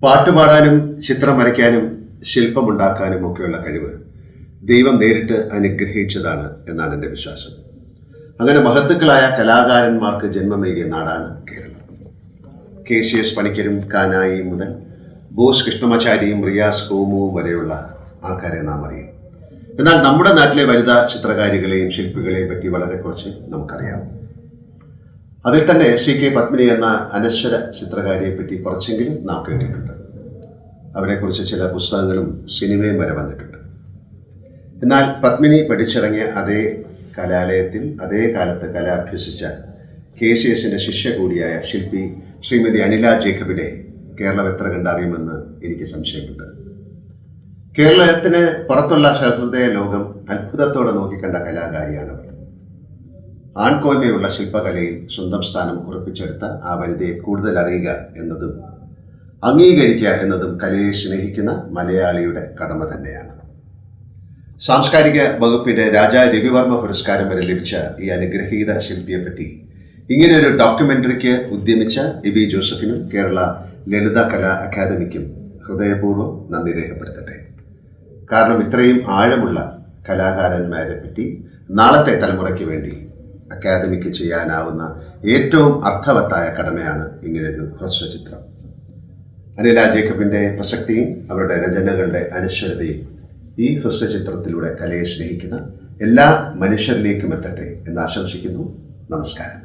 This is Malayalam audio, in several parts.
പാട്ടുപാടാനും ചിത്രം വരയ്ക്കാനും ശില്പമുണ്ടാക്കാനും ഒക്കെയുള്ള കഴിവ് ദൈവം നേരിട്ട് അനുഗ്രഹിച്ചതാണ് എന്നാണ് എൻ്റെ വിശ്വാസം. അങ്ങനെ മഹത്തുക്കളായ കലാകാരന്മാർക്ക് ജന്മമേകിയ നാടാണ് കേരളം. KCS പണിക്കരും കാനായിയും മുതൽ ബോസ് കൃഷ്ണമാചാരിയും റിയാസ് കോമുവും വരെയുള്ള ആൾക്കാരെ നാം അറിയും. എന്നാൽ നമ്മുടെ നാട്ടിലെ വനിതാ ചിത്രകാരികളെയും ശില്പികളെയും പറ്റി വളരെ കുറച്ച് നമുക്കറിയാം. അതിൽ തന്നെ CK പത്മിനി എന്ന അനശ്വര ചിത്രകാരിയെ പറ്റി കുറച്ചെങ്കിലും നാം കേട്ടിട്ടുണ്ട്. അവരെക്കുറിച്ച് ചില പുസ്തകങ്ങളും സിനിമയും വരെ വന്നിട്ടുണ്ട്. എന്നാൽ പത്മിനി പഠിച്ചിറങ്ങിയ അതേ കലാലയത്തിൽ അതേ കാലത്ത് കല അഭ്യസിച്ച KCSന്റെ ശിഷ്യ കൂടിയായ ശില്പി ശ്രീമതി അനില ജേക്കബിനെ കേരളം എത്ര കണ്ടറിയുമെന്ന് എനിക്ക് സംശയമുണ്ട്. കേരളത്തിന് പുറത്തുള്ള സഹൃദയ ലോകം അത്ഭുതത്തോടെ നോക്കിക്കണ്ട കലാകാരിയാണവർ. ആൺകോയ്മയുള്ള ശില്പകലയിൽ സ്വന്തം സ്ഥാനം ഉറപ്പിച്ചെടുത്ത ആ വനിതയെ കൂടുതൽ അറിയുക എന്നതും അംഗീകരിക്കുക എന്നതും കലയെ സ്നേഹിക്കുന്ന മലയാളിയുടെ കടമ തന്നെയാണ്. സാംസ്കാരിക വകുപ്പിന്റെ രാജാ രവിവർമ്മ പുരസ്കാരം വരെ ലഭിച്ച ഈ അനുഗ്രഹീത ശില്പിയെപ്പറ്റി ഇങ്ങനെയൊരു ഡോക്യുമെന്ററിക്ക് ഉദ്യമിച്ച എബി ജോസഫിനും കേരള ലളിത കലാ അക്കാദമിക്കും ഹൃദയപൂർവ്വം നന്ദി രേഖപ്പെടുത്തട്ടെ. കാരണം ഇത്രയും ആഴമുള്ള കലാകാരന്മാരെ പറ്റി നാളത്തെ തലമുറയ്ക്ക് വേണ്ടി അക്കാദമിക്ക് ചെയ്യാനാവുന്ന ഏറ്റവും അർത്ഥവത്തായ കടമയാണ് ഇങ്ങനൊരു ഹ്രസ്വചിത്രം. അനില ജേക്കബിൻ്റെ പ്രസക്തിയും അവരുടെ രചനകളുടെ അനശ്വരതയും ഈ ഹ്രസ്വചിത്രത്തിലൂടെ കലയെ സ്നേഹിക്കുന്ന എല്ലാ മനുഷ്യരിലേക്കും എത്തട്ടെ എന്ന് ആശംസിക്കുന്നു. നമസ്കാരം.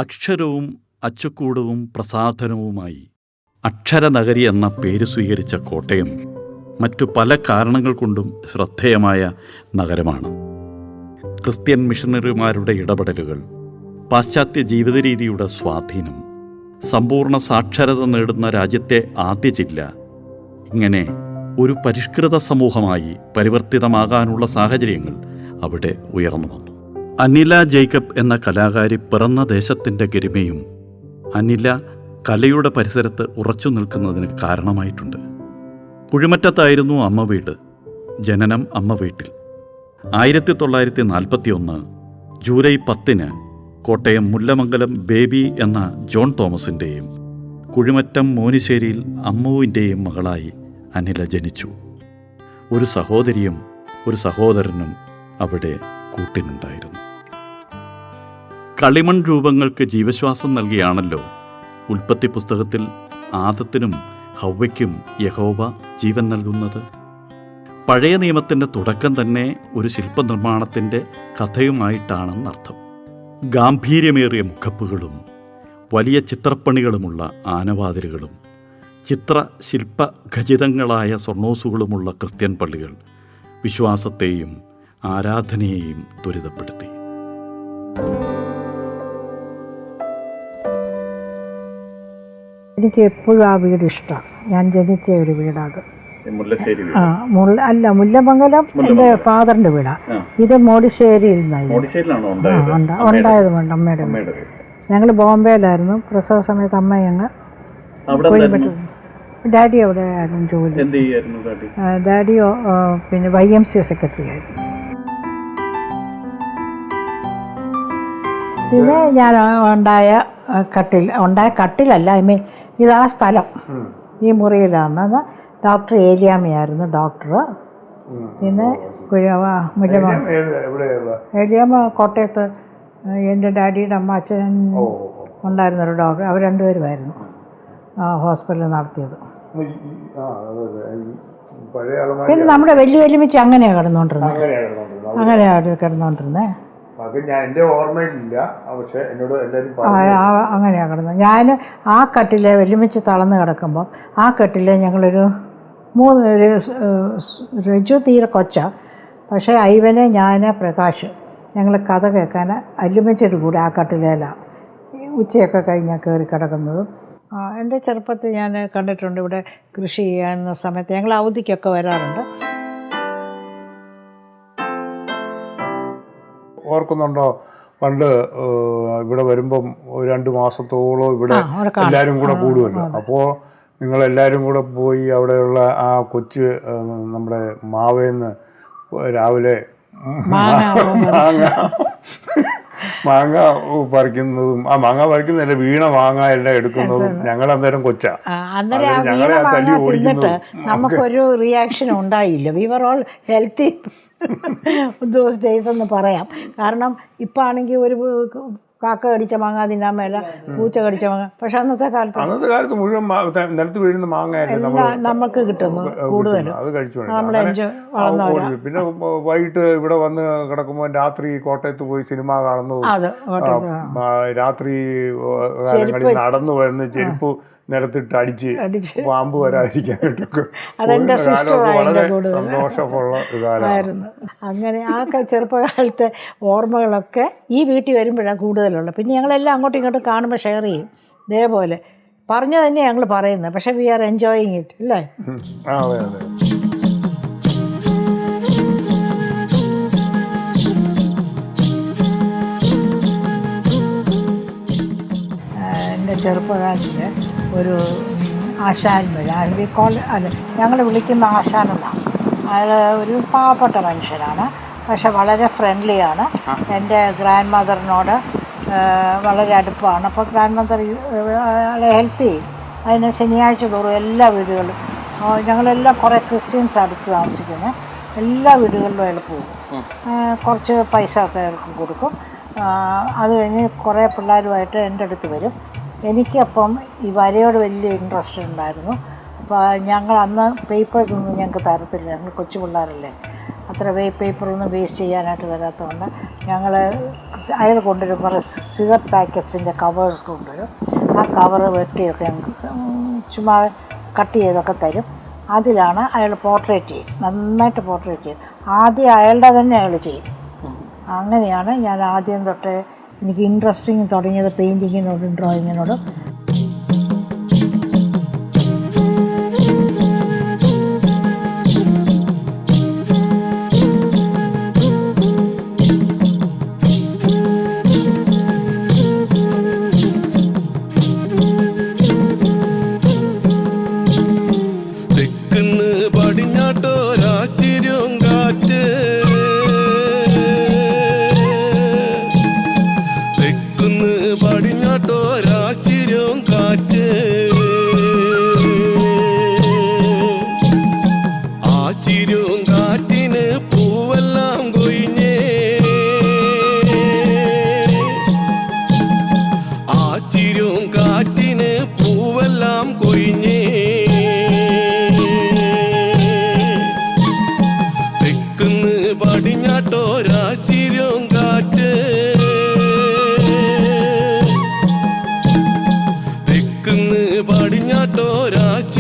അക്ഷരവും അച്ചുക്കൂടവും പ്രസാധനവുമായി അക്ഷരനഗരി എന്ന പേര് സ്വീകരിച്ച കോട്ടയം മറ്റു പല കാരണങ്ങൾ കൊണ്ടും ശ്രദ്ധേയമായ നഗരമാണ്. ക്രിസ്ത്യൻ മിഷണറിമാരുടെ ഇടപെടലുകൾ, പാശ്ചാത്യ ജീവിത രീതിയുടെ സ്വാധീനം, സമ്പൂർണ്ണ സാക്ഷരത നേടുന്ന രാജ്യത്തെ ആദ്യ ജില്ല, ഇങ്ങനെ ഒരു പരിഷ്കൃത സമൂഹമായി പരിവർത്തിതമാകാനുള്ള സാഹചര്യങ്ങൾ അവിടെ ഉയർന്നു വന്നു. അനില ജേക്കബ് എന്ന കലാകാരി പിറന്ന ദേശത്തിൻ്റെ ഗരിമയും അനില കലയുടെ പരിസരത്ത് ഉറച്ചു നിൽക്കുന്നതിന് കാരണമായിട്ടുണ്ട്. കുഴിമറ്റത്തായിരുന്നു അമ്മ വീട്. ജനനം അമ്മ വീട്ടിൽ. 1941 ജൂലൈ 10 കോട്ടയം മുല്ലമംഗലം ബേബി എന്ന ജോൺ തോമസിൻ്റെയും കുഴിമറ്റം മോനിശ്ശേരിയിൽ അമ്മുവിൻ്റെയും മകളായി അനില ജനിച്ചു. ഒരു സഹോദരിയും ഒരു സഹോദരനും അവിടെ കൂട്ടിനുണ്ടായിരുന്നു. കളിമൺ രൂപങ്ങൾക്ക് ജീവശ്വാസം നൽകിയാണല്ലോ ഉൽപ്പത്തി പുസ്തകത്തിൽ ആദത്തിനും ഹവ്വയ്ക്കും യഹോവ ജീവൻ നൽകുന്നത്. പഴയ നിയമത്തിൻ്റെ തുടക്കം തന്നെ ഒരു ശില്പനിർമ്മാണത്തിൻ്റെ കഥയുമായിട്ടാണെന്നർത്ഥം. ഗാംഭീര്യമേറിയ മുഖപ്പുകളും വലിയ ചിത്രപ്പണികളുമുള്ള ആനവാതിലുകളും ചിത്രശില്പഖചിതങ്ങളായ സ്വർണ്ണോസുകളുമുള്ള ക്രിസ്ത്യൻ പള്ളികൾ വിശ്വാസത്തെയും ആരാധനയെയും ത്വരിതപ്പെടുത്തി. എനിക്ക് എപ്പോഴും ആ വീട് ഇഷ്ടമാണ്. ഞാൻ ജനിച്ച ഒരു വീടാത്. മുല്ലമംഗലം എൻ്റെ ഫാദറിൻ്റെ വീടാണ്. ഇത് മോടിശ്ശേരിയിൽ നിന്നായിരുന്നു ഉണ്ടായതുകൊണ്ട് അമ്മയുടെ. ഞങ്ങൾ ബോംബെയിലായിരുന്നു. പ്രസവ സമയത്ത് അമ്മ ഞങ്ങൾ ഡാഡി അവിടെ ആയിരുന്നു ജോലി. ഡാഡി പിന്നെ YMCA സെക്രട്ടറി ആയിരുന്നു. പിന്നെ ഞാൻ ഉണ്ടായ കട്ടിലല്ല, ഐ മീൻ ഇതാ സ്ഥലം ഈ മുറിയിലാണ്. Doctor ഏലിയാമ്മയായിരുന്നു doctor. പിന്നെ ഏലിയാമ്മ കോട്ടയത്ത് എൻ്റെ ഡാഡിയുടെ അച്ഛൻ ഉണ്ടായിരുന്നൊരു ഡോക്ടർ. അവർ രണ്ടുപേരുമായിരുന്നു ഹോസ്പിറ്റലിൽ നടത്തിയത്. പിന്നെ നമ്മുടെ വലിയമിച്ച് അങ്ങനെയാണ് കിടന്നുകൊണ്ടിരുന്നത്. അങ്ങനെയാണ് കിടന്നത്. ഞാൻ ആ കട്ടിലെ വലിയമിച്ച് തളർന്ന് കിടക്കുമ്പം ആ കട്ടിലെ ഞങ്ങളൊരു രജു തീരെ കൊച്ച, പക്ഷേ ഐവനെ ഞാൻ പ്രകാശ് ഞങ്ങൾ കഥ കേൾക്കാൻ അല്ലുമിച്ചിട്ട് കൂടി ആ കട്ടിലേലാണ് ഉച്ചയൊക്കെ കഴിഞ്ഞാൽ കയറി കിടക്കുന്നതും. എൻ്റെ ചെറുപ്പത്തിൽ ഞാൻ കണ്ടിട്ടുണ്ട്. ഇവിടെ കൃഷി ചെയ്യുന്ന സമയത്ത് ഞങ്ങൾ അവധിക്കൊക്കെ വരാറുണ്ട്. ഓർക്കുന്നുണ്ടോ പണ്ട് ഇവിടെ വരുമ്പം 2 മാസത്തോളം ഇവിടെ എല്ലാവരും കൂടെ കൂടുമല്ലോ. അപ്പോൾ നിങ്ങളെല്ലാവരും കൂടെ പോയി അവിടെയുള്ള ആ കൊച്ച് നമ്മുടെ മാവേന്ന് രാവിലെ മാങ്ങ പറിക്കുന്നതും മാങ്ങ പറിക്കുന്നതല്ല വീണ മാങ്ങ എല്ലാം എടുക്കുന്നതും ഞങ്ങൾ അന്നേരം കൊച്ചാ. ഞങ്ങളെ ആ തല്ലി ഓടിക്കുന്നത് നമുക്കൊരു റിയാക്ഷൻ ഉണ്ടായില്ല. We were all healthy those days എന്ന് പറയാം. കാരണം ഇപ്പം ആണെങ്കിൽ ഒരു കാക്ക കടിച്ച മാങ്ങ തിന്നാൻ മേല, പൂച്ച കടിച്ച മാങ്ങ. പക്ഷെ അന്നത്തെ കാലത്ത് മുഴുവൻ നിലത്ത് വീഴുന്ന മാങ്ങയല്ലേ നമുക്ക് കിട്ടുന്നു കൂടുതലും. അത് കഴിച്ചു. പിന്നെ വൈകിട്ട് ഇവിടെ വന്ന് കിടക്കുമ്പോൾ രാത്രി കോട്ടയത്ത് പോയി സിനിമ കാണുന്നതും രാത്രി കാലങ്ങളിൽ നടന്നു വരുന്ന ചെരുപ്പ് നിലത്തിട്ട് അടിച്ച് പാമ്പ് വരാതിരിക്കാനായിട്ടൊക്കെ വളരെ സന്തോഷമുള്ള ഒരു കാലമായിരുന്നു. അങ്ങനെ ആ ചെറുപ്പകാലത്തെ ഓർമ്മകളൊക്കെ ഈ വീട്ടിൽ വരുമ്പോഴാണ് കൂടുതലുള്ളത്. പിന്നെ ഞങ്ങളെല്ലാം അങ്ങോട്ടും ഇങ്ങോട്ടും കാണുമ്പോൾ ഷെയർ ചെയ്യും. ഇതേപോലെ പറഞ്ഞു തന്നെ ഞങ്ങൾ പറയുന്നത്. പക്ഷേ വി ആർ എൻജോയിങ് ഇറ്റ് അല്ലേ? അതെ അതെ. എൻ്റെ ചെറുപ്പകാലത്തിൽ ഒരു ആശാൻ ഞങ്ങൾ വിളിക്കുന്ന ആശാനെന്നാണ്. അയാൾ ഒരു പാവപ്പെട്ട മനുഷ്യനാണ്, പക്ഷെ വളരെ ഫ്രണ്ട്ലിയാണ്. എൻ്റെ ഗ്രാൻഡ് മദറിനോട് വളരെ അടുപ്പമാണ്. അപ്പോൾ ഗ്രാൻഡ് മദർ അയാളെ ഹെൽപ്പ് ചെയ്യും. അതിന് ശനിയാഴ്ച തോറും എല്ലാ വീടുകളിലും ഞങ്ങളെല്ലാം കുറേ ക്രിസ്ത്യൻസ് അടുത്ത് താമസിക്കുന്നത്, എല്ലാ വീടുകളിലും അയാൾ പോകും. കുറച്ച് പൈസ ഒക്കെ അയാൾക്ക് കൊടുക്കും. അത് കഴിഞ്ഞ് കുറേ പിള്ളേരുമായിട്ട് എൻ്റെ അടുത്ത് വരും. എനിക്കപ്പം ഈ വരയോട് വലിയ ഇൻട്രസ്റ്റ് ഉണ്ടായിരുന്നു. അപ്പോൾ ഞങ്ങൾ അന്ന് പേപ്പേഴ്സൊന്നും ഞങ്ങൾക്ക് തരത്തില്ല, ഞങ്ങൾ കൊച്ചു പിള്ളേരല്ലേ, അത്ര പേപ്പറൊന്നും വേസ്റ്റ് ചെയ്യാനായിട്ട് തരാത്തതുകൊണ്ട് ഞങ്ങൾ അയാൾ കൊണ്ടുവരും. കുറേ സിഗരറ്റ് പാക്കറ്റ്സിൻ്റെ കവേഴ്സ് കൊണ്ടുവരും. ആ കവറ് വെട്ടിയൊക്കെ ഞങ്ങൾക്ക് ചുമ്മാ കട്ട് ചെയ്തൊക്കെ തരും. അതിലാണ് അയാൾ പോർട്രേറ്റ് ചെയ്യും, നന്നായിട്ട് പോർട്രേറ്റ് ചെയ്യും. ആദ്യം അയാളുടെ തന്നെ അയാൾ ചെയ്യും. അങ്ങനെയാണ് ഞാൻ ആദ്യം തൊട്ട് എനിക്ക് ഇൻട്രസ്റ്റിങ് തുടങ്ങിയത് പെയിൻറ്റിങ്ങിനോടും ഡ്രോയിങ്ങിനോടും. തെക്കുന്ന് പടിഞ്ഞാട്ടോരാശ്ചര്യം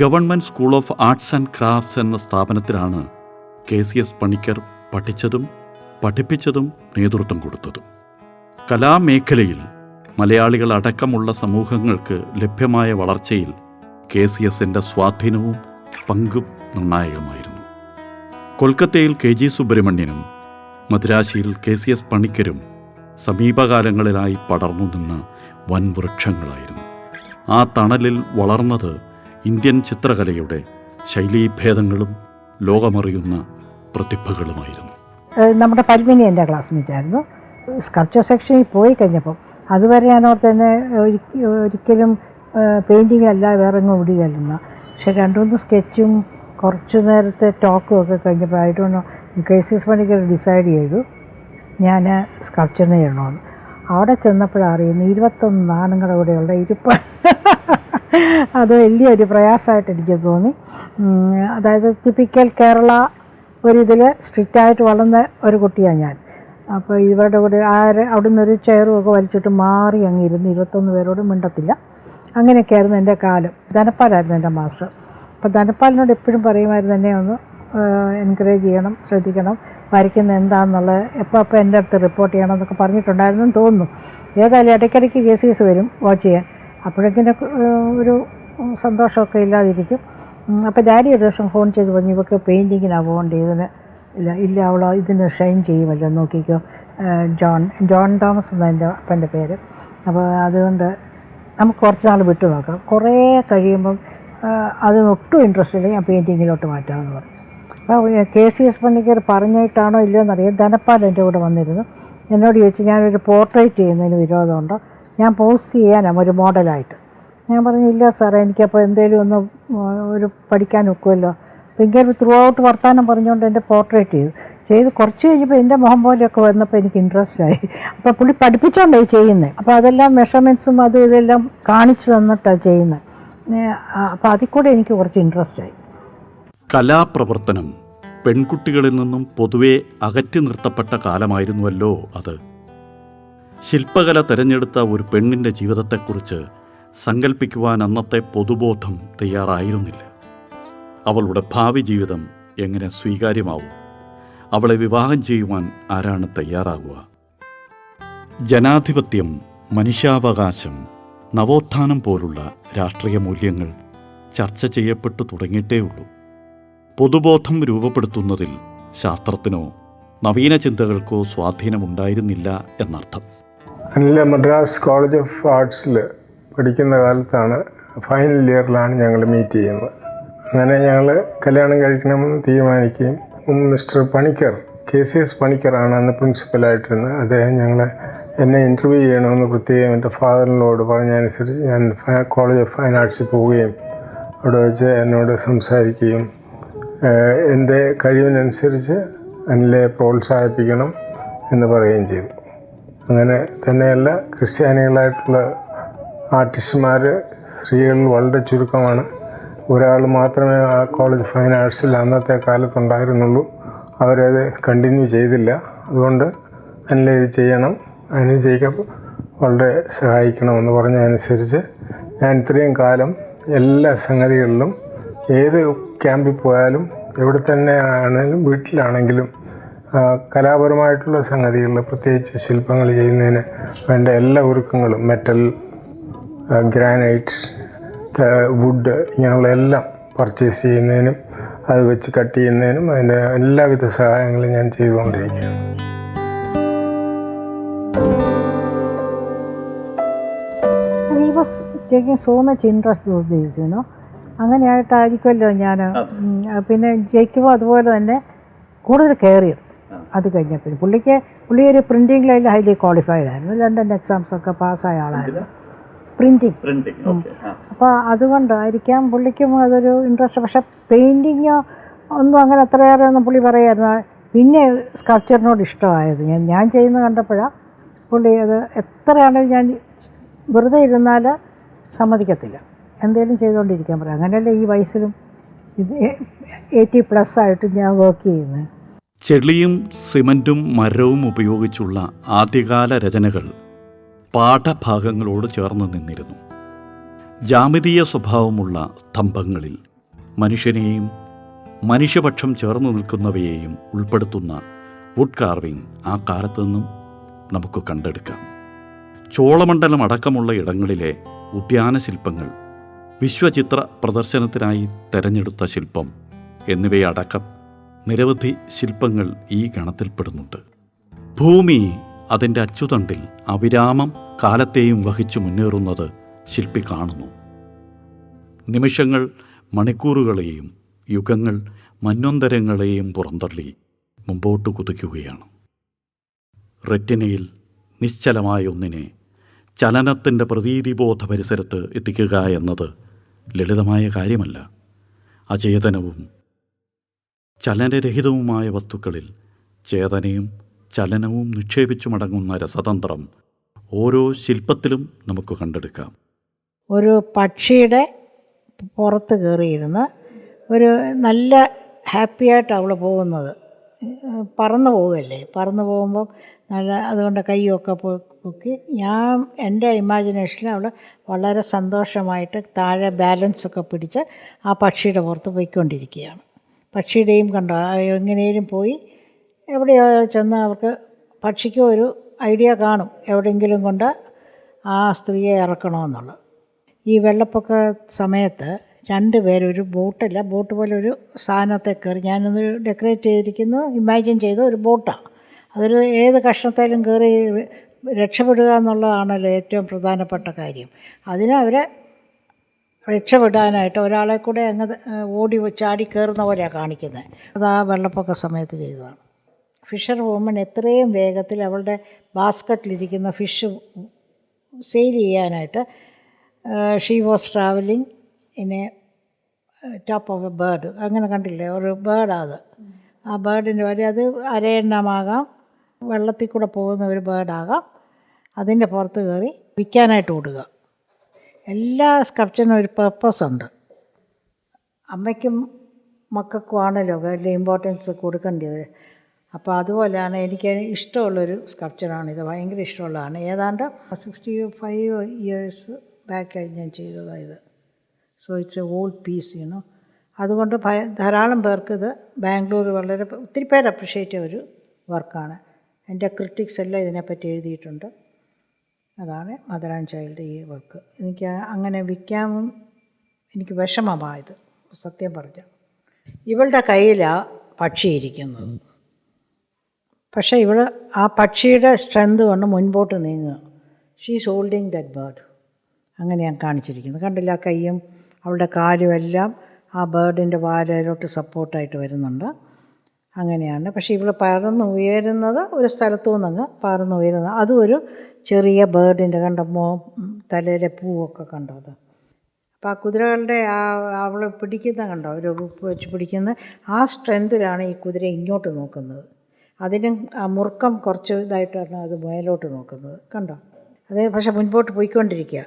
government school of arts and crafts എന്ന സ്ഥാപനത്തിലാണ് KCS പണിക്കർ പഠിച്ചതും പഠിപ്പിച്ചതും നേതൃത്വം കൊടുത്തതും. കലാമേഖലയിൽ മലയാളികൾ അടക്കമുള്ള സമൂഹങ്ങൾക്ക് ലഭ്യമായ വളർച്ചയിൽ KCSൻ്റെ സ്വാധീനവും പങ്കും നിർണായകമായിരുന്നു. കൊൽക്കത്തയിൽ KG സുബ്രഹ്മണ്യനും മദ്രാശിയിൽ KCS പണിക്കരും സമീപകാലങ്ങളിലായി പടർന്നു നിന്ന വൻവൃക്ഷങ്ങളായിരുന്നു. ആ തണലിൽ വളർന്നത് ഇന്ത്യൻ ചിത്രകലയുടെ ശൈലീഭേദങ്ങളും ലോകമറിയുന്ന പ്രതിഭകളുമായിരുന്നു. നമ്മുടെ പത്മിനി എൻ്റെ ക്ലാസ്മേറ്റ് ആയിരുന്നു. സ്കൾപ്ചർ സെക്ഷനിൽ പോയി കഴിഞ്ഞപ്പം അതുവരെ ഞാനോർത്ത് തന്നെ ഒരിക്കലും പെയിൻറ്റിങ്ങല്ല വേറെ ഒന്നും ഓടുകയല്ലെന്ന. പക്ഷെ 2-3 സ്കെച്ചും കുറച്ച് നേരത്തെ ടോക്കും ഒക്കെ കഴിഞ്ഞപ്പോൾ ആയിട്ടൊന്ന് KCS പണിക്കർ ഡിസൈഡ് ചെയ്തു ഞാൻ സ്കൾപ്ചറിന് ചെയ്യണമെന്ന്. അവിടെ ചെന്നപ്പോഴാണ് അറിയുന്നത് 21 ആണുങ്ങളുടെ കൂടെയുള്ള ഇരിപ്പ്. അത് വലിയൊരു പ്രയാസമായിട്ട് എനിക്ക് തോന്നി. അതായത് ടിപ്പിക്കൽ കേരള ഒരിതിൽ സ്ട്രിക്റ്റായിട്ട് വളർന്ന ഒരു കുട്ടിയാണ് ഞാൻ. അപ്പോൾ ഇവരുടെ കൂടെ അവിടെ നിന്നൊരു ചെയറും ഒക്കെ വലിച്ചിട്ട് മാറി അങ്ങ് ഇരുന്ന് 21 പേരോട് മിണ്ടത്തില്ല. അങ്ങനെയൊക്കെയായിരുന്നു എൻ്റെ കാലം. ധനപ്പാലായിരുന്നു എൻ്റെ മാസ്റ്റർ. അപ്പോൾ ധനപ്പാലിനോട് എപ്പോഴും പറയുമായിരുന്നു എന്നെ ഒന്ന് എൻകറേജ് ചെയ്യണം, ശ്രദ്ധിക്കണം, വരയ്ക്കുന്നത് എന്താണെന്നുള്ളത് എപ്പോൾ എൻ്റെ അടുത്ത് റിപ്പോർട്ട് ചെയ്യണം എന്നൊക്കെ പറഞ്ഞിട്ടുണ്ടായിരുന്നെന്ന് തോന്നുന്നു. ഏതായാലും ഇടയ്ക്കിടയ്ക്ക് KCS വരും വാച്ച് ചെയ്യാൻ. അപ്പോഴേക്കിൻ്റെ ഒരു സന്തോഷമൊക്കെ ഇല്ലാതിരിക്കും. അപ്പോൾ ഡാഡി ഒരു ദിവസം ഫോൺ ചെയ്ത് പറഞ്ഞു ഇവർക്ക് പെയിൻറ്റിങ്ങിനാണ് പോകേണ്ടത്, ഇല്ല അവൾ ഇതിന് ഷൈൻ ചെയ്യുമല്ലോ, നോക്കിക്കോ. ജോൺ തോമസ് എന്ന എൻ്റെ അപ്പൻ്റെ പേര്. അപ്പോൾ അതുകൊണ്ട് നമുക്ക് കുറച്ച് നാൾ വിട്ടു നോക്കാം, കുറേ കഴിയുമ്പം അതിനൊട്ടും ഇൻട്രസ്റ്റ് ഇല്ലെങ്കിൽ ഞാൻ പെയിൻറ്റിങ്ങിലോട്ട് മാറ്റാമെന്ന് പറഞ്ഞു. അപ്പോൾ KCS പണിക്കർ പറഞ്ഞിട്ടാണോ ഇല്ലയോ എന്നറിയാം, ധനപ്പാൽ എൻ്റെ കൂടെ വന്നിരുന്നു. എന്നോട് ചോദിച്ചു ഞാനൊരു പോർട്രേറ്റ് ചെയ്യുന്നതിന് വിരോധമുണ്ടോ, ഞാൻ പോസ്റ്റ് ചെയ്യാനാണ് ഒരു മോഡലായിട്ട്. ഞാൻ പറഞ്ഞു ഇല്ല സാറേ, എനിക്കപ്പോൾ എന്തെങ്കിലും ഒന്ന് ഒരു പഠിക്കാൻ ഒക്കുമല്ലോ. അപ്പോൾ ഇങ്ങനെ ത്രൂ ഔട്ട് വർത്താനം പറഞ്ഞുകൊണ്ട് എൻ്റെ പോർട്രേറ്റ് ചെയ്ത് കുറച്ച് കഴിഞ്ഞപ്പോൾ എൻ്റെ മുഖം പോലെയൊക്കെ വന്നപ്പോൾ എനിക്ക് ഇൻട്രസ്റ്റ് ആയി. അപ്പോൾ പുള്ളി പഠിപ്പിച്ചുകൊണ്ടായി ചെയ്യുന്നത്. അപ്പോൾ അതെല്ലാം മെഷർമെൻറ്റ്സും അതും ഇതെല്ലാം കാണിച്ചു തന്നിട്ടാണ് ചെയ്യുന്നത്. അപ്പോൾ അതിൽ കൂടെ എനിക്ക് കുറച്ച് ഇൻട്രസ്റ്റ് ആയി. കലാപ്രവർത്തനം പെൺകുട്ടികളിൽ നിന്നും പൊതുവെ അകറ്റി നിർത്തപ്പെട്ട കാലമായിരുന്നുവല്ലോ അത്. ശില്പകല തിരഞ്ഞെടുത്ത ഒരു പെണ്ണിൻ്റെ ജീവിതത്തെക്കുറിച്ച് സങ്കല്പിക്കുവാൻ അന്നത്തെ പൊതുബോധം തയ്യാറായിരുന്നില്ല. അവളുടെ ഭാവി ജീവിതം എങ്ങനെ സ്വീകാര്യമാവും? അവളെ വിവാഹം ചെയ്യുവാൻ ആരാണ് തയ്യാറാകുക? ജനാധിപത്യം, മനുഷ്യാവകാശം, നവോത്ഥാനം പോലുള്ള രാഷ്ട്രീയ മൂല്യങ്ങൾ ചർച്ച ചെയ്യപ്പെട്ടു തുടങ്ങിയിട്ടേ ഉള്ളൂ. പൊതുബോധം രൂപപ്പെടുത്തുന്നതിൽ ശാസ്ത്രത്തിനോ നവീന ചിന്തകൾക്കോ സ്വാധീനമുണ്ടായിരുന്നില്ല എന്നർത്ഥം. അനിൽ മദ്രാസ് കോളേജ് ഓഫ് ആർട്സിൽ പഠിക്കുന്ന കാലത്താണ്, ഫൈനൽ ഇയറിലാണ് ഞങ്ങൾ മീറ്റ് ചെയ്യുന്നത്. അങ്ങനെ ഞങ്ങൾ കല്യാണം കഴിക്കണമെന്ന് തീരുമാനിക്കുകയും മിസ്റ്റർ പണിക്കർ, KCS പണിക്കറാണ് അന്ന് പ്രിൻസിപ്പലായിട്ടിരുന്നത്, അദ്ദേഹം എന്നെ ഇൻ്റർവ്യൂ ചെയ്യണമെന്ന് പ്രത്യേകം എൻ്റെ ഫാദറിനോട് പറഞ്ഞതനുസരിച്ച് ഞാൻ കോളേജ് ഓഫ് ഫൈൻ ആർട്സിൽ പോവുകയും അവിടെ വെച്ച് എന്നോട് സംസാരിക്കുകയും എൻ്റെ കഴിവിനനുസരിച്ച് അനിലെ പ്രോത്സാഹിപ്പിക്കണം എന്ന് പറയുകയും ചെയ്തു. അങ്ങനെ തന്നെയല്ല, ക്രിസ്ത്യാനികളായിട്ടുള്ള ആർട്ടിസ്റ്റുമാർ സ്ത്രീകളിൽ വളരെ ചുരുക്കമാണ്. ഒരാൾ മാത്രമേ ആ കോളേജ് ഓഫ് ഫൈൻ ആർട്സിൽ അന്നത്തെ കാലത്തുണ്ടായിരുന്നുള്ളൂ. അവരത് കണ്ടിന്യൂ ചെയ്തില്ല. അതുകൊണ്ട് അനിലെ ഇത് ചെയ്യണം, അതിന് ജേക്കബ് വളരെ സഹായിക്കണമെന്ന് പറഞ്ഞതനുസരിച്ച് ഞാൻ ഇത്രയും കാലം എല്ലാ സംഗതികളിലും ഏത് ക്യാമ്പിൽ പോയാലും എവിടെ തന്നെ ആണെങ്കിലും വീട്ടിലാണെങ്കിലും കലാപരമായിട്ടുള്ള സംഗതികളിൽ പ്രത്യേകിച്ച് ശില്പങ്ങൾ ചെയ്യുന്നതിന് വേണ്ട എല്ലാ ഒരുക്കങ്ങളും മെറ്റൽ, ഗ്രാനൈറ്റ്, വുഡ് ഇങ്ങനെയുള്ള എല്ലാം പർച്ചേസ് ചെയ്യുന്നതിനും അത് വെച്ച് കട്ട് ചെയ്യുന്നതിനും അതിൻ്റെ എല്ലാവിധ സഹായങ്ങളും ഞാൻ ചെയ്തുകൊണ്ടിരിക്കുകയാണ്. He was taking so much interest those days, you know. അങ്ങനെയായിട്ടായിരിക്കുമല്ലോ ഞാൻ. പിന്നെ ജയിക്കുമ്പോൾ അതുപോലെ തന്നെ കൂടുതൽ കെയർ ചെയ്തു. അത് കഴിഞ്ഞപ്പോൾ പുള്ളി ഒരു പ്രിൻറ്റിംഗ് ലൈനിൽ ഹൈലി ക്വാളിഫൈഡ് ആയിരുന്നു. ലണ്ടൻ എക്സാംസൊക്കെ പാസ്സായ ആളായിരുന്നു. പ്രിൻറ്റിങ്. അപ്പോൾ അതുകൊണ്ടായിരിക്കാം പുള്ളിക്കും അതൊരു ഇൻട്രസ്റ്റ്. പക്ഷെ പെയിൻറ്റിങ് ഒന്നും അങ്ങനെ അത്രയേറെ ഒന്നും പുള്ളി പറയായിരുന്നു. പിന്നെ സ്കൾപ്ചറിനോട് ഇഷ്ടമായത് ഞാൻ ചെയ്യുന്നത് കണ്ടപ്പോഴാണ്. പുള്ളി അത് എത്രയാണെങ്കിലും ഞാൻ വെറുതെ ഇരുന്നാൽ സമ്മതിക്കത്തില്ല, എന്തെങ്കിലും ചെയ്തുകൊണ്ടിരിക്കാൻ പറയാം. അങ്ങനെയല്ലേ ഈ വയസ്സിലും 80+ ആയിട്ട് ഞാൻ വർക്ക് ചെയ്യുന്നത്. ചെളിയും സിമൻറ്റും മരവും ഉപയോഗിച്ചുള്ള ആദ്യകാല രചനകൾ പാഠഭാഗങ്ങളോട് ചേർന്ന് നിന്നിരുന്നു. ജാമിതീയ സ്വഭാവമുള്ള സ്തംഭങ്ങളിൽ മനുഷ്യനെയും മനുഷ്യപക്ഷം ചേർന്നു നിൽക്കുന്നവയെയും ഉൾപ്പെടുത്തുന്ന വുഡ് കാർവിംഗ് ആ കാലത്തു നിന്നും നമുക്ക് കണ്ടെടുക്കാം. ചോളമണ്ഡലം അടക്കമുള്ള ഇടങ്ങളിലെ ഉദ്യാന ശില്പങ്ങൾ, വിശ്വചിത്ര പ്രദർശനത്തിനായി തെരഞ്ഞെടുത്ത ശില്പം എന്നിവയടക്കം നിരവധി ശില്പങ്ങൾ ഈ ഗണത്തിൽപ്പെടുന്നുണ്ട്. ഭൂമി അതിൻ്റെ അച്ചുതണ്ടിൽ അവിരാമം കാലത്തെയും വഹിച്ചു മുന്നേറുന്നത് ശില്പി കാണുന്നു. നിമിഷങ്ങൾ മണിക്കൂറുകളെയും യുഗങ്ങൾ മന്വന്തരങ്ങളെയും പുറന്തള്ളി മുമ്പോട്ട് കുതിക്കുകയാണ്. റെറ്റിനയിൽ നിശ്ചലമായ ഒന്നിനെ ചലനത്തിൻ്റെ പ്രതീതിബോധ പരിസരത്ത് എത്തിക്കുക എന്നത് ലളിതമായ കാര്യമല്ല. അചേതനവും ചലനരഹിതവുമായ വസ്തുക്കളിൽ ചേതനയും ചലനവും നിക്ഷേപിച്ചുമടങ്ങുന്ന രസതന്ത്രം ഓരോ ശില്പത്തിലും നമുക്ക് കണ്ടെടുക്കാം. ഒരു പക്ഷിയുടെ പുറത്ത് കയറിയിരുന്ന് ഒരു നല്ല ഹാപ്പിയായിട്ട് അവൾ പോകുന്നത്, പറന്നു പോവുകയല്ലേ, പറന്നു പോകുമ്പം നല്ല അതുകൊണ്ട് കൈയൊക്കെ പൊക്കി എൻ്റെ ഇമാജിനേഷനിൽ അവൾ വളരെ സന്തോഷമായിട്ട് താഴെ ബാലൻസൊക്കെ പിടിച്ച് ആ പക്ഷിയുടെ പുറത്ത് പോയിക്കൊണ്ടിരിക്കുകയാണ്. പക്ഷിയുടെയും കണ്ടോ എങ്ങനെയും പോയി എവിടെയോ ചെന്ന് അവർക്ക് പക്ഷിക്ക് ഒരു ഐഡിയ കാണും എവിടെയെങ്കിലും കൊണ്ട് ആ സ്ത്രീയെ ഇറക്കണമെന്നുള്ളത്. ഈ വെള്ളപ്പൊക്ക സമയത്ത് 2 പേരൊരു ബോട്ടല്ല, ബോട്ട് പോലെ ഒരു സാധനത്തെ കയറി, ഞാനൊന്ന് ഡെക്കറേറ്റ് ചെയ്തിരിക്കുന്നത് ഇമാജിൻ ചെയ്ത ഒരു ബോട്ടാണ്. അതൊരു ഏത് കഷ്ണത്തേലും കയറി രക്ഷപ്പെടുക എന്നുള്ളതാണല്ലോ ഏറ്റവും പ്രധാനപ്പെട്ട കാര്യം. അതിന് അവരെ രക്ഷപ്പെടാനായിട്ട് ഒരാളെ കൂടെ അങ്ങ് ഓടി ചാടി കയറുന്ന പോലെയാണ് കാണിക്കുന്നത്. അത് ആ വെള്ളപ്പൊക്ക സമയത്ത് ചെയ്തതാണ്. ഫിഷർ വുമൺ എത്രയും വേഗത്തിൽ അവളുടെ ബാസ്ക്കറ്റിലിരിക്കുന്ന ഫിഷ് സെയിൽ ചെയ്യാനായിട്ട് she was travelling in A top of A bird. അങ്ങനെ കണ്ടില്ലേ, ഒരു ബേർഡാണ് അത്. ആ ബേർഡിൻ്റെ വരെ അത് അരയണ്ണമാകാം, വെള്ളത്തിൽ കൂടെ പോകുന്ന ഒരു ബേർഡാകാം. അതിൻ്റെ പുറത്ത് കയറി വിൽക്കാനായിട്ട് ഓടുക. എല്ലാ സ്കൾപ്ചറിനും ഒരു പർപ്പസ് ഉണ്ട്. അമ്മയ്ക്കും മക്കൾക്കും ആണല്ലോ വലിയ ഇമ്പോർട്ടൻസ് കൊടുക്കേണ്ടത്. അപ്പോൾ അതുപോലെയാണ് എനിക്ക് ഇഷ്ടമുള്ളൊരു സ്കൾപ്ചറാണിത്, ഭയങ്കര ഇഷ്ടമുള്ളതാണ്. ഏതാണ്ട് 65 ഇയേഴ്സ് ബാക്കായി ഞാൻ ചെയ്തതാണ് ഇത്. So it's a old piece. അതുകൊണ്ട് ധാരാളം പേർക്ക് ഇത് ബാംഗ്ലൂർ വളരെ ഒത്തിരി പേര് അപ്രിഷ്യേറ്റ് ചെയ്ത ഒരു വർക്കാണ്. എൻ്റെ ക്രിട്ടിക്സ് എല്ലാം ഇതിനെപ്പറ്റി എഴുതിയിട്ടുണ്ട്. അതാണ് മദർ ആൻഡ് ചൈൽഡ് ഈ വർക്ക്. എനിക്ക് അങ്ങനെ വിൽക്കാനും എനിക്ക് വിഷമമായത് സത്യം പറഞ്ഞ. ഇവളുടെ കയ്യിലാണ് പക്ഷി ഇരിക്കുന്നത്, പക്ഷേ ഇവൾ ആ പക്ഷിയുടെ സ്ട്രെങ്ത് കൊണ്ട് മുൻപോട്ട് നീങ്ങുക. She's holding that bird. അങ്ങനെയാണ് കാണിച്ചിരിക്കുന്നത്. കണ്ടില്ല, കൈയും അവളുടെ കാലും എല്ലാം ആ ബേർഡിൻ്റെ വാലയിലോട്ട് സപ്പോർട്ടായിട്ട് വരുന്നുണ്ട്. അങ്ങനെയാണ്. പക്ഷേ ഇവൾ പറന്ന് ഉയരുന്നത് ഒരു സ്ഥലത്തു നിന്നങ്ങ് പറന്ന് ഉയരുന്നത്. അതും ഒരു ചെറിയ ബേർഡിൻ്റെ കണ്ട തലയിലെ പൂവൊക്കെ കണ്ടോ അത്. അപ്പോൾ ആ കുതിരകളുടെ അവൾ പിടിക്കുന്ന കണ്ടോ, ഒരു ഉപ്പ് വെച്ച് പിടിക്കുന്ന ആ സ്ട്രെങ്തിലാണ് ഈ കുതിര ഇങ്ങോട്ട് നോക്കുന്നത്. അതിനും ആ മുറുക്കം കുറച്ച് ഇതായിട്ടാണ് അത് മേലോട്ട് നോക്കുന്നത് കണ്ടോ. അത് പക്ഷേ മുൻപോട്ട് പോയിക്കൊണ്ടിരിക്കുക.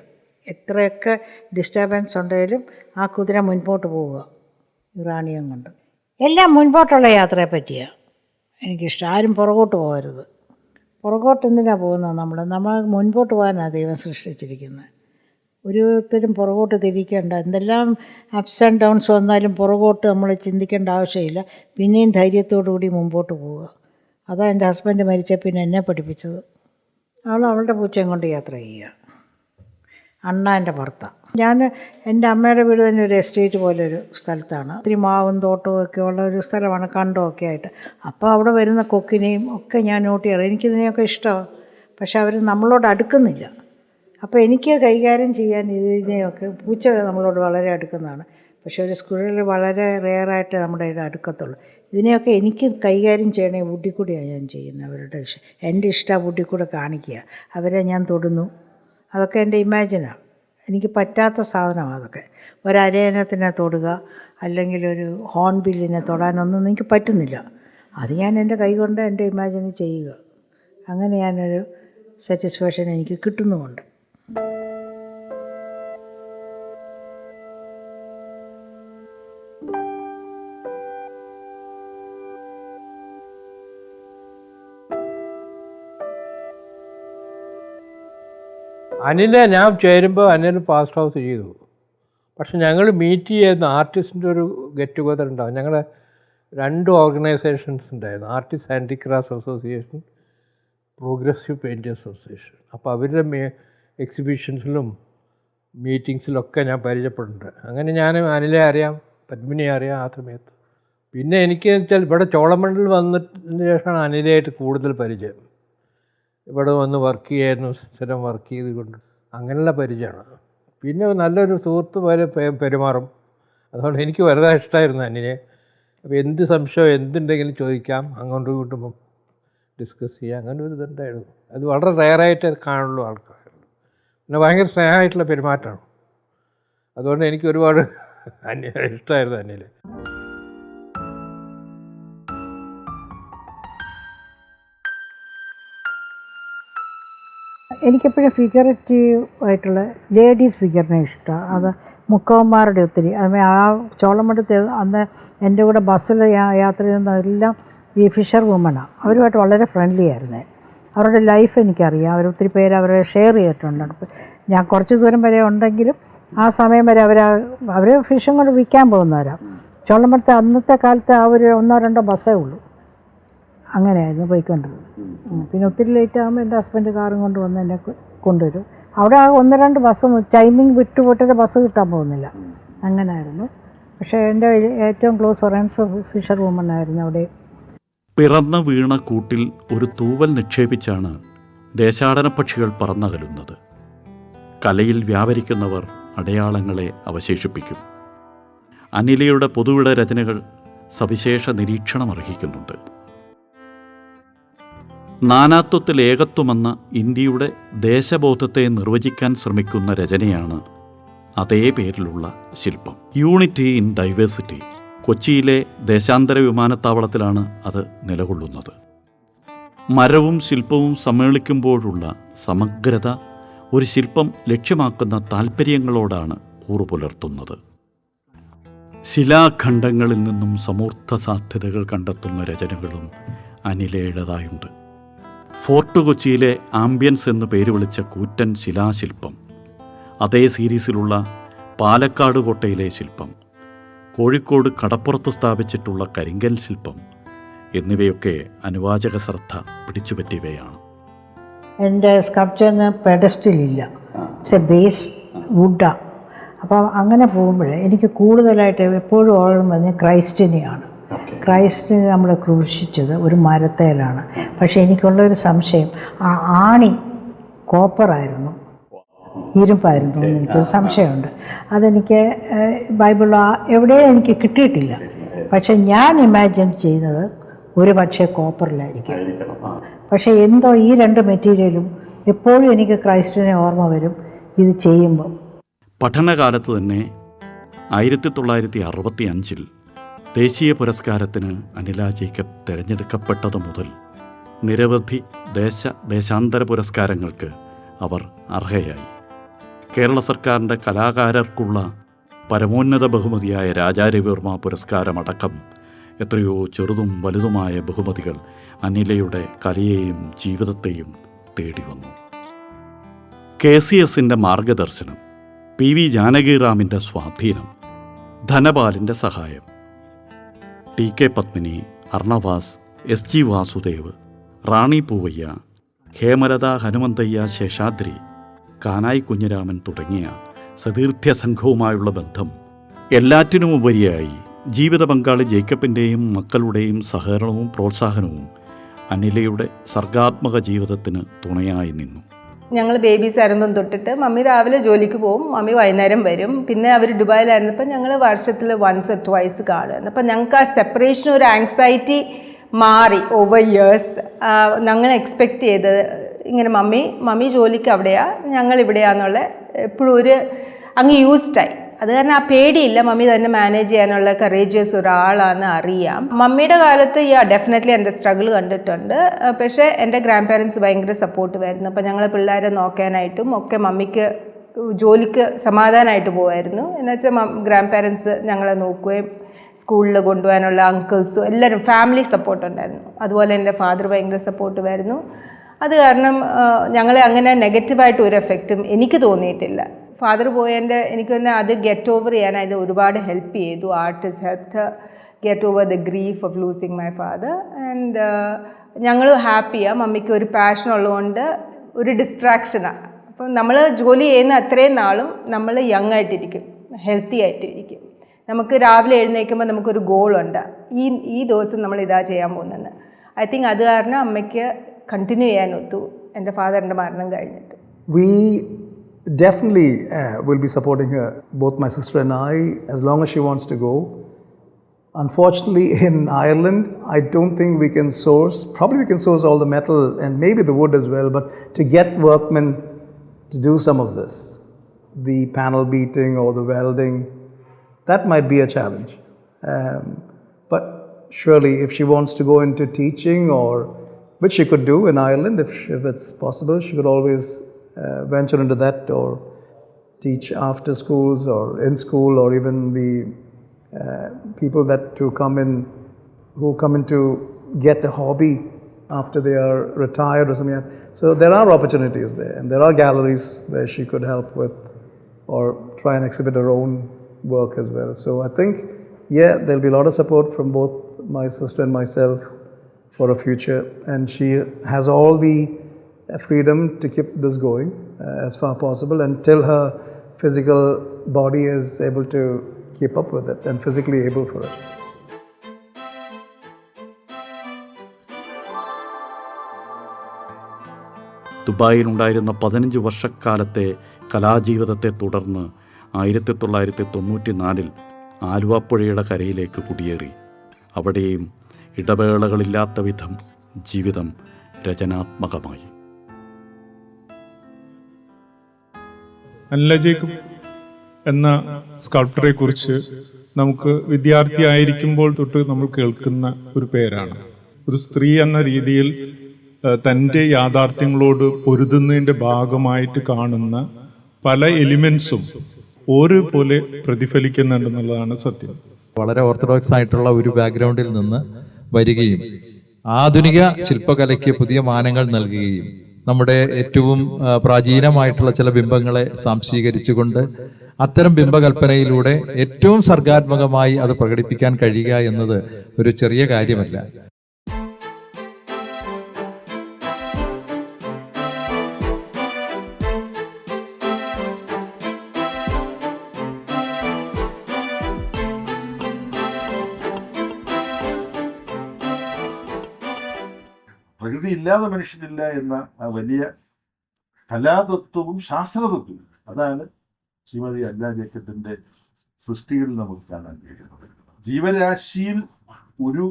എത്രയൊക്കെ ഡിസ്റ്റർബൻസ് ഉണ്ടെങ്കിലും ആ കുതിര മുൻപോട്ട് പോവുക ഇറാനിയം കൊണ്ട്. എല്ലാം മുൻപോട്ടുള്ള യാത്രയെ പറ്റിയാണ് എനിക്കിഷ്ടം. ആരും പുറകോട്ട് പോകരുത്. പുറകോട്ട് എന്തിനാണ് പോകുന്നത്? നമ്മൾ മുൻപോട്ട് പോകാനാണ് ദൈവം സൃഷ്ടിച്ചിരിക്കുന്നത്. ഓരോരുത്തരും പുറകോട്ട് തിരിക്കേണ്ട. എന്തെല്ലാം അപ്സ് ആൻഡ് ഡൗൺസ് വന്നാലും പുറകോട്ട് നമ്മൾ ചിന്തിക്കേണ്ട ആവശ്യമില്ല. പിന്നെയും ധൈര്യത്തോടു കൂടി മുമ്പോട്ട് പോവുക. അതാണ് എൻ്റെ ഹസ്ബൻഡ് മരിച്ച പിന്നെ എന്നെ പഠിപ്പിച്ചത്. അവളുടെ പൂച്ചയും കൊണ്ട് യാത്ര ചെയ്യുക. അണ്ണ എൻ്റെ ഭർത്താവ്. ഞാൻ എൻ്റെ അമ്മയുടെ വീട് തന്നെ ഒരു എസ്റ്റേറ്റ് പോലെ ഒരു സ്ഥലത്താണ്. ഒത്തിരി മാവും തോട്ടവും ഒക്കെ ഉള്ള ഒരു സ്ഥലമാണ്, കണ്ടമൊക്കെ ആയിട്ട്. അപ്പോൾ അവിടെ വരുന്ന കൊക്കിനെയും ഒക്കെ ഞാൻ നോട്ട് ചെയ്യാറ്. എനിക്കിതിനെയൊക്കെ ഇഷ്ടമാണ്. പക്ഷെ അവർ നമ്മളോട് അടുക്കുന്നില്ല. അപ്പോൾ എനിക്ക് കൈകാര്യം ചെയ്യാൻ ഇതിനെയൊക്കെ, പൂച്ച നമ്മളോട് വളരെ അടുക്കുന്നതാണ്. പക്ഷേ ഒരു സ്കൂളിൽ വളരെ റെയറായിട്ട് നമ്മുടെ ഇത് അടുക്കത്തുള്ളൂ. ഇതിനെയൊക്കെ എനിക്ക് കൈകാര്യം ചെയ്യണേ വുഡിൽ കൂടിയാണ് ഞാൻ ചെയ്യുന്നത്. അവരുടെ എൻ്റെ ഇഷ്ടം വുഡിൽ കൂടെ കാണിക്കുക. അവരെ ഞാൻ തൊടുന്നു. അതൊക്കെ എൻ്റെ ഇമാജിനാണ്. എനിക്ക് പറ്റാത്ത സാധനമാണ് അതൊക്കെ. ഒരരയനത്തിനെ തൊടുക അല്ലെങ്കിൽ ഒരു ഹോൺബില്ലിനെ തൊടാനൊന്നും എനിക്ക് പറ്റുന്നില്ല. അത് ഞാൻ എൻ്റെ കൈ കൊണ്ട് എൻ്റെ ഇമാജിന് ചെയ്യുക. അങ്ങനെ ഞാനൊരു സാറ്റിസ്ഫാക്ഷൻ എനിക്ക് കിട്ടുന്നുമുണ്ട്. അനിലെ ഞാൻ ചേരുമ്പോൾ അനിൽ ഫാസ്റ്റ് ഹൗസ് ചെയ്തു. പക്ഷെ ഞങ്ങൾ മീറ്റ് ചെയ്യുന്ന ആർട്ടിസ്റ്റിൻ്റെ ഒരു ഗെറ്റ് ടുഗദർ ഉണ്ടാവും. ഞങ്ങൾ 2 ഓർഗനൈസേഷൻസ് ഉണ്ടായിരുന്നു, artist handicraft association, progressive painters association. അപ്പോൾ അവരുടെ എക്സിബിഷൻസിലും മീറ്റിങ്സിലൊക്കെ ഞാൻ പരിചയപ്പെടുന്നുണ്ട്. അങ്ങനെ ഞാൻ അനിലെ അറിയാം, പത്മിനിയെ അറിയാം ആ സമയത്ത്. പിന്നെ എനിക്ക് വെച്ചാൽ ഇവിടെ ചോളമണ്ഡലിൽ വന്നതിന് ശേഷമാണ് അനിലയായിട്ട് കൂടുതൽ പരിചയം. ഇവിടെ വന്ന് വർക്ക് ചെയ്യായിരുന്നു, സ്ഥിരം വർക്ക് ചെയ്തുകൊണ്ട് അങ്ങനെയുള്ള പരിചയമാണ്. പിന്നെ നല്ലൊരു സുഹൃത്ത് പോലെ പെരുമാറും. അതുകൊണ്ട് എനിക്ക് വളരെ ഇഷ്ടമായിരുന്നു അനിലെ. അപ്പോൾ എന്ത് സംശയം എന്തുണ്ടെങ്കിലും ചോദിക്കാം, അങ്ങോട്ടും ഇങ്ങോട്ടും ഡിസ്കസ് ചെയ്യാം, അങ്ങനെ ഒരു ഇതുണ്ടായിരുന്നു. അത് വളരെ റെയറായിട്ട് കാണുള്ളൂ ആൾക്കാർ. പിന്നെ ഭയങ്കര സ്നേഹമായിട്ടുള്ള പെരുമാറ്റമാണ്. അതുകൊണ്ട് എനിക്ക് ഒരുപാട് ഇഷ്ടമായിരുന്നു അനിൽ. എനിക്കെപ്പോഴും ഫിഗറേറ്റീവ് ആയിട്ടുള്ള ലേഡീസ് ഫിഗറിനെ ഇഷ്ടമാണ്. അത് മുക്കവന്മാരുടെ ഒത്തിരി. അതുപോലെ ആ ചോളമണ്ഡലത്തിൽ അന്ന് എൻ്റെ കൂടെ ബസ്സിൽ യാത്ര ചെയ്യുന്നതെല്ലാം ഈ ഫിഷർ വുമനാണ്. അവരുമായിട്ട് വളരെ ഫ്രണ്ട്ലി ആയിരുന്നേ. അവരുടെ ലൈഫ് എനിക്കറിയാം. അവരൊത്തിരി പേര് അവരെ ഷെയർ ചെയ്തിട്ടുണ്ട്. ഞാൻ കുറച്ച് ദൂരം വരെ ഉണ്ടെങ്കിലും ആ സമയം വരെ അവർ ഫിഷും കൊണ്ട് വിൽക്കാൻ പോകുന്നവരാണ്. ചോളമണ്ഡലത്തെ അന്നത്തെ കാലത്ത് ആ ഒരു 1-2 ബസ്സേ ഉള്ളൂ. അങ്ങനെയായിരുന്നു പോയിക്കൊണ്ടിരുന്നത്. പിന്നെ ഒത്തിരി ലേറ്റ് ആകുമ്പോൾ എൻ്റെ ഹസ്ബൻഡ് കാറും കൊണ്ട് വന്ന് എന്നെ കൊണ്ടുവരും. അവിടെ ആ 1-2 ബസ്സും ടൈമിങ് വിട്ടുപോയിട്ടൊരു ബസ് കിട്ടാൻ പോകുന്നില്ല. അങ്ങനെയായിരുന്നു. പക്ഷേ എൻ്റെ ഏറ്റവും ക്ലോസ് ഫ്രണ്ട്സ് ഫിഷർ വുമൺ ആയിരുന്നു അവിടെ. പിറന്ന വീണ കൂട്ടിൽ ഒരു തൂവൽ നിക്ഷേപിച്ചാണ് ദേശാടന പക്ഷികൾ പറന്നകലുന്നത്. കലയിൽ വ്യാപരിക്കുന്നവർ അടയാളങ്ങളെ അവശേഷിപ്പിക്കും. അനിലയുടെ പൊതുവിട രചനകൾ സവിശേഷ നിരീക്ഷണമർഹിക്കുന്നുണ്ട്. നാനാത്വത്തിൽ ഏകത്വമെന്ന ഇന്ത്യയുടെ ദേശബോധത്തെ നിർവചിക്കാൻ ശ്രമിക്കുന്ന രചനയാണ് അതേ പേരിലുള്ള ശില്പം. Unity in diversity. കൊച്ചിയിലെ ദേശാന്തര വിമാനത്താവളത്തിലാണ് അത് നിലകൊള്ളുന്നത്. മരവും ശില്പവും സമ്മേളിക്കുമ്പോഴുള്ള സമഗ്രത ഒരു ശില്പം ലക്ഷ്യമാക്കുന്ന താൽപ്പര്യങ്ങളോടാണ് കൂറുപുലർത്തുന്നത്. ശിലാഖണ്ഡങ്ങളിൽ നിന്നും സമൂർത്ത സാധ്യതകൾ കണ്ടെത്തുന്ന രചനകളും അനിലയുടേതായുണ്ട്. ഫോർട്ട് കൊച്ചിയിലെ ആംബിയൻസ് എന്ന് പേര് വിളിച്ച കൂറ്റൻ ശിലാശില്പം, അതേ സീരീസിലുള്ള പാലക്കാട് കോട്ടയിലെ ശില്പം, കോഴിക്കോട് കടപ്പുറത്ത് സ്ഥാപിച്ചിട്ടുള്ള കരിങ്കൽ ശില്പം എന്നിവയൊക്കെ അനുവാചക ശ്രദ്ധ പിടിച്ചുപറ്റിയവയാണ്. എൻ്റെ സ്കൾപ്ചറിന് പെഡസ്റ്റലില്ല, ഇറ്റ്സ് എ ബേസ് വുഡാണ്. അപ്പം അങ്ങനെ പോകുമ്പോൾ എനിക്ക് കൂടുതലായിട്ട് എപ്പോഴും ഓർമ്മ വന്നത് ക്രൈസ്റ്റിനെയാണ്. ക്രൈസ്റ്റിനെ നമ്മൾ ക്രൂശിച്ചത് ഒരു മരത്തേലാണ്. പക്ഷേ എനിക്കുള്ളൊരു സംശയം, ആ ആണി കോപ്പറായിരുന്നു, ഇരുമ്പായിരുന്നു എന്ന് എനിക്കൊരു സംശയമുണ്ട്. അതെനിക്ക് ബൈബിൾ എവിടെയും എനിക്ക് കിട്ടിയിട്ടില്ല. പക്ഷെ ഞാൻ ഇമാജിൻ ചെയ്യുന്നത് ഒരു പക്ഷേ കോപ്പറിലായിരിക്കും. പക്ഷേ എന്തോ ഈ 2 മെറ്റീരിയലും എപ്പോഴും എനിക്ക് ക്രൈസ്റ്റിനെ ഓർമ്മ വരും ഇത് ചെയ്യുമ്പോൾ. പഠനകാലത്ത് തന്നെ 1965 ദേശീയ പുരസ്കാരത്തിന് അനില ജേക്കബ് തിരഞ്ഞെടുക്കപ്പെട്ടത് മുതൽ നിരവധി ദേശാന്തര പുരസ്കാരങ്ങൾക്ക് അവർ അർഹയായി. കേരള സർക്കാരിൻ്റെ കലാകാരർക്കുള്ള പരമോന്നത ബഹുമതിയായ രാജാ രവിവർമ്മ പുരസ്കാരമടക്കം എത്രയോ ചെറുതും വലുതുമായ ബഹുമതികൾ അനിലയുടെ കലയെയും ജീവിതത്തെയും തേടി വന്നു. KCSൻ്റെ മാർഗദർശനം, PV ജാനകിറാമിൻ്റെ സ്വാധീനം, ധനപാലിൻ്റെ സഹായം, TK പത്മിനി, അർണവാസ്, SG വാസുദേവ്, റാണി പൂവയ്യ, ഹേമലത ഹനുമന്തയ്യ ശേഷാദ്രി, കാനായി കുഞ്ഞിരാമൻ തുടങ്ങിയ സതീർത്ഥ്യ സംഘവുമായുള്ള ബന്ധം, എല്ലാറ്റിനുമുപരിയായി ജീവിത പങ്കാളി ജേക്കബിൻ്റെയും മക്കളുടെയും സഹകരണവും പ്രോത്സാഹനവും അനിലയുടെ സർഗാത്മക ജീവിതത്തിന് തുണയായി നിന്നു. ഞങ്ങൾ ബേബീസ് ആയിരുമ്പം തൊട്ടിട്ട് മമ്മി രാവിലെ ജോലിക്ക് പോകും, മമ്മി വൈകുന്നേരം വരും. പിന്നെ അവർ ദുബായിലായിരുന്നപ്പോൾ ഞങ്ങൾ വർഷത്തിൽ 1 or 2 കാണുമായിരുന്നു. അപ്പം ഞങ്ങൾക്ക് ആ സെപ്പറേഷൻ ഒരു ആങ്സൈറ്റി മാറി ഓവർ ഇയേഴ്സ്. ഞങ്ങൾ എക്സ്പെക്റ്റ് ചെയ്തത് ഇങ്ങനെ മമ്മി ജോലിക്ക് അവിടെയാണ്, ഞങ്ങൾ ഇവിടെയാണെന്നുള്ള എപ്പോഴും ഒരു അങ്ങ് യൂസ്ഡായി. അത് കാരണം ആ പേടിയില്ല, മമ്മി തന്നെ മാനേജ് ചെയ്യാനുള്ള കറേജിയസ് ഒരാളാണെന്ന് അറിയാം. മമ്മിയുടെ കാലത്ത് ഡെഫിനറ്റ്ലി എൻ്റെ സ്ട്രഗിൾ കണ്ടിട്ടുണ്ട്. പക്ഷേ എൻ്റെ ഗ്രാൻഡ് പാരൻസ് ഭയങ്കര സപ്പോർട്ടീവായിരുന്നു. അപ്പോൾ ഞങ്ങൾ പിള്ളേരെ നോക്കാനായിട്ടും ഒക്കെ മമ്മിക്ക് ജോലിക്ക് സമാധാനമായിട്ട് പോകുമായിരുന്നു. എന്നുവെച്ചാൽ ഗ്രാൻഡ് പാരൻസ് ഞങ്ങളെ നോക്കുകയും സ്കൂളിൽ കൊണ്ടുപോകാനുള്ള അങ്കിൾസും എല്ലാവരും ഫാമിലി സപ്പോർട്ട് ഉണ്ടായിരുന്നു. അതുപോലെ എൻ്റെ ഫാദർ ഭയങ്കര സപ്പോർട്ടീവായിരുന്നു. അത് കാരണം ഞങ്ങളെ അങ്ങനെ നെഗറ്റീവായിട്ട് ഒരു എഫക്റ്റും എനിക്ക് തോന്നിയിട്ടില്ല. ഫാദർ പോയതിൻ്റെ എനിക്ക് തന്നെ അത് ഗെറ്റ് ഓവർ ചെയ്യാനായത് ഒരുപാട് ഹെൽപ്പ് ചെയ്തു. Art is help get over the grief of losing my father. And ഞങ്ങൾ ഹാപ്പിയാണ്. മമ്മിക്ക് ഒരു പാഷൻ ഉള്ളതുകൊണ്ട് ഒരു ഡിസ്ട്രാക്ഷനാണ്. അപ്പം നമ്മൾ ജോലി ചെയ്യുന്ന അത്രയും നാളും നമ്മൾ യങ് ആയിട്ടിരിക്കും, ഹെൽത്തി ആയിട്ടിരിക്കും. നമുക്ക് രാവിലെ എഴുന്നേൽക്കുമ്പോൾ നമുക്കൊരു ഗോളുണ്ട്, ഈ ദിവസം നമ്മൾ ഇതാ ചെയ്യാൻ പോകുന്നത്. ഐ തിങ്ക് അത് കാരണം അമ്മയ്ക്ക് കണ്ടിന്യൂ ചെയ്യാൻ ഒത്തു എൻ്റെ ഫാദറിൻ്റെ മരണം കഴിഞ്ഞിട്ട്. We definitely will be supporting her, both my sister and I, as long as she wants to go. Unfortunately, in Ireland, I don't think we can source, probably we can source all the metal and maybe the wood as well, but to get workmen to do some of this, the panel beating or the welding, that might be a challenge. But surely if she wants to go into teaching, or which she could do in Ireland if it's possible, she could always venture into that, or teach after schools or in school, or even the people that who come in to get a hobby after they are retired or something. So there are opportunities there, and there are galleries where she could help with or try and exhibit her own work as well. So I think, yeah, there'll be a lot of support from both my sister and myself for a future, and she has all the freedom to keep this going as far possible until her physical body is able to keep up with it and physically able for it. ദുബായിലുണ്ടായിരുന്ന 15 വർഷക്കാലത്തെ കലാജീവിതത്തെ തുടർന്ന് 1994 ആലുവാപ്പുഴയുടെ കരയിലേക്ക് കുടിയേറി. അവിടെയും ഇടവേളകളില്ലാത്ത വിധം ജീവിതം രചനാത്മകമായി. അനില ജേക്കബ് എന്ന സ്കൾപ്റ്ററെ കുറിച്ച് നമുക്ക് വിദ്യാർത്ഥിയായിരിക്കുമ്പോൾ തൊട്ട് നമ്മൾ കേൾക്കുന്ന ഒരു പേരാണ്. ഒരു സ്ത്രീ എന്ന രീതിയിൽ തൻ്റെ യാഥാർത്ഥ്യങ്ങളോട് പൊരുതുന്നതിൻ്റെ ഭാഗമായിട്ട് കാണുന്ന പല എലിമെന്റ്സും ഒരുപോലെ പ്രതിഫലിക്കുന്നുണ്ടെന്നുള്ളതാണ് സത്യം. വളരെ ഓർത്തഡോക്സ് ആയിട്ടുള്ള ഒരു ബാക്ക്ഗ്രൗണ്ടിൽ നിന്ന് വരികയും ആധുനിക ശില്പകലയ്ക്ക് പുതിയ മാനങ്ങൾ നൽകുകയും നമ്മുടെ ഏറ്റവും പ്രാചീനമായിട്ടുള്ള ചില ബിംബങ്ങളെ സാംശീകരിച്ചുകൊണ്ട് അത്തരം ബിംബകൽപ്പനയിലൂടെ ഏറ്റവും സർഗാത്മകമായി അത് പ്രകടിപ്പിക്കാൻ കഴിയുക എന്നത് ഒരു ചെറിയ കാര്യമല്ല. പ്രകൃതി ഇല്ലാതെ മനുഷ്യനില്ല എന്ന ആ വലിയ കലാതത്വവും ശാസ്ത്രതത്വവും അതാണ് ശ്രീമതി അനില ജേക്കബിന്റെ സൃഷ്ടികളിൽ നമുക്ക് കാണാൻ കഴിയുന്നത്. ജീവരാശിയിൽ ഒരു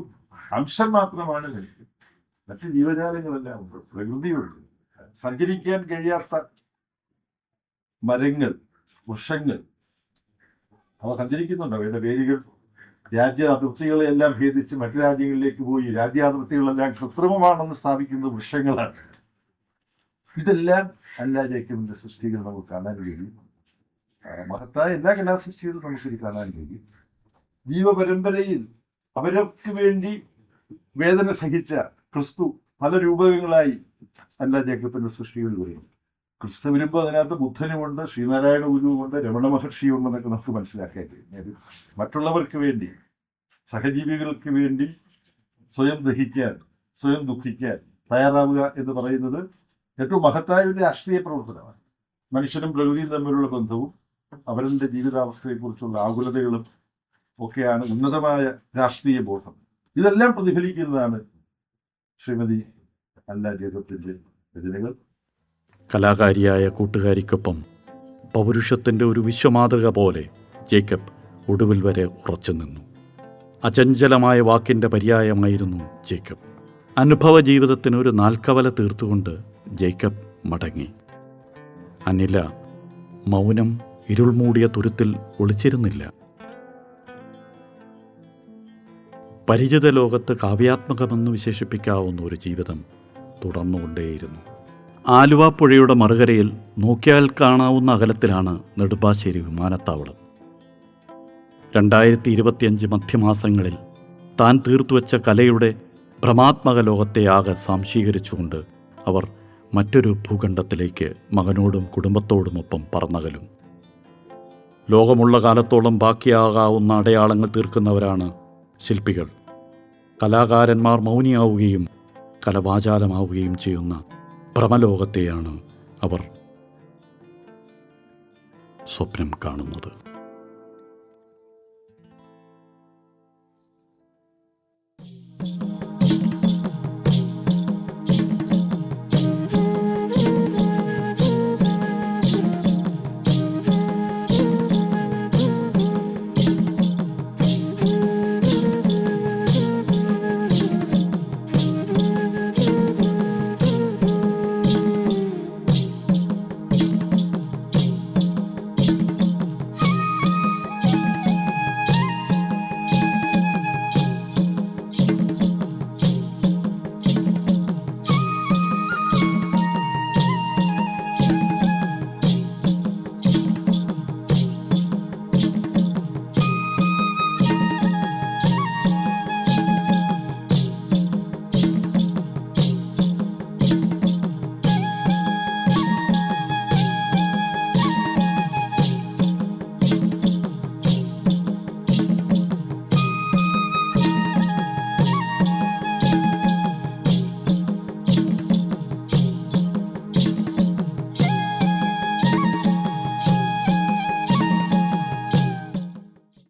അംശം മാത്രമാണ് മനുഷ്യൻ, മറ്റ് ജീവജാലങ്ങളെല്ലാം ഉണ്ട്, പ്രകൃതിയുണ്ട്. സഞ്ചരിക്കാൻ കഴിയാത്ത മരങ്ങൾ, വൃക്ഷങ്ങൾ അവ സഞ്ചരിക്കുന്നുണ്ട്. അവയുടെ വേരുകൾ രാജ്യ അതിർത്തികളെല്ലാം ഭേദിച്ച് മറ്റു രാജ്യങ്ങളിലേക്ക് പോയി രാജ്യാതിർത്തികളെല്ലാം കൃത്രിമമാണെന്ന് സ്ഥാപിക്കുന്ന വൃക്ഷങ്ങളാണ്. ഇതെല്ലാം അനില ജേക്കബിന്റെ സൃഷ്ടികൾ നമുക്ക് കാണാൻ കഴിയും. മഹത്തായ എല്ലാ കലാസൃഷ്ടികളും നമുക്കിത് കാണാൻ കഴിയും. ജീവപരമ്പരയിൽ അവർക്ക് വേണ്ടി വേദന സഹിച്ച ക്രിസ്തു പല രൂപങ്ങളായി അനില ജേക്കബിന്റെ സൃഷ്ടികൾ വരും. ക്രിസ്തു വരുമ്പോൾ അതിനകത്ത് ബുദ്ധനുമുണ്ട്, ശ്രീനാരായണ ഗുരുവുമുണ്ട്, രമണ മഹർഷിയുണ്ടെന്നൊക്കെ നമുക്ക് മനസ്സിലാക്കാൻ കഴിയും. മറ്റുള്ളവർക്ക് വേണ്ടി, സഹജീവികൾക്ക് വേണ്ടി സ്വയം ദഹിക്കാൻ, സ്വയം ദുഃഖിക്കാൻ തയ്യാറാവുക എന്ന് പറയുന്നത് ഏറ്റവും മഹത്തായ ഒരു രാഷ്ട്രീയ പ്രവർത്തനമാണ്. മനുഷ്യനും പ്രകൃതിയും തമ്മിലുള്ള ബന്ധവും അവരുടെ ജീവിതാവസ്ഥയെക്കുറിച്ചുള്ള ആകുലതകളും ഒക്കെയാണ് ഉന്നതമായ രാഷ്ട്രീയ ബോധം. ഇതെല്ലാം പ്രതിഫലിക്കുന്നതാണ് ശ്രീമതി അനില ജേക്കബിന്റെ രചനകൾ. കലാകാരിയായ കൂട്ടുകാരിക്കൊപ്പം പൗരുഷത്തിൻ്റെ ഒരു വിശ്വമാതൃക പോലെ ജേക്കബ് ഒടുവിൽ വരെ ഉറച്ചു നിന്നു. അചഞ്ചലമായ വാക്കിൻ്റെ പര്യായമായിരുന്നു ജേക്കബ്. അനുഭവ ജീവിതത്തിന് ഒരു നാൽക്കവല തീർത്തുകൊണ്ട് ജേക്കബ് മടങ്ങി. അനില മൗനം ഇരുൾ മൂടിയ തുരുത്തിൽ ഒളിച്ചിരുന്നില്ല. പരിചിത ലോകത്ത് കാവ്യാത്മകമെന്ന് വിശേഷിപ്പിക്കാവുന്ന ഒരു ജീവിതം തുടർന്നുകൊണ്ടേയിരുന്നു. ആലുവാപ്പുഴയുടെ മറുകരയിൽ നോക്കിയാൽ കാണാവുന്ന അകലത്തിലാണ് നെടുമ്പാശ്ശേരി വിമാനത്താവളം. 2025 മധ്യമാസങ്ങളിൽ താൻ തീർത്തുവെച്ച കലയുടെ ഭ്രമാത്മക ലോകത്തെ ആകെ സാംശീകരിച്ചുകൊണ്ട് അവർ മറ്റൊരു ഭൂഖണ്ഡത്തിലേക്ക് മകനോടും കുടുംബത്തോടുമൊപ്പം പറന്നകലും. ലോകമുള്ള കാലത്തോളം ബാക്കിയാകാവുന്ന അടയാളങ്ങൾ തീർക്കുന്നവരാണ് ശില്പികൾ. കലാകാരന്മാർ മൗനിയാവുകയും കലവാചാലമാവുകയും ചെയ്യുന്ന ഭ്രമലോകത്തെയാണ് അവർ സ്വപ്നം കാണുന്നത്.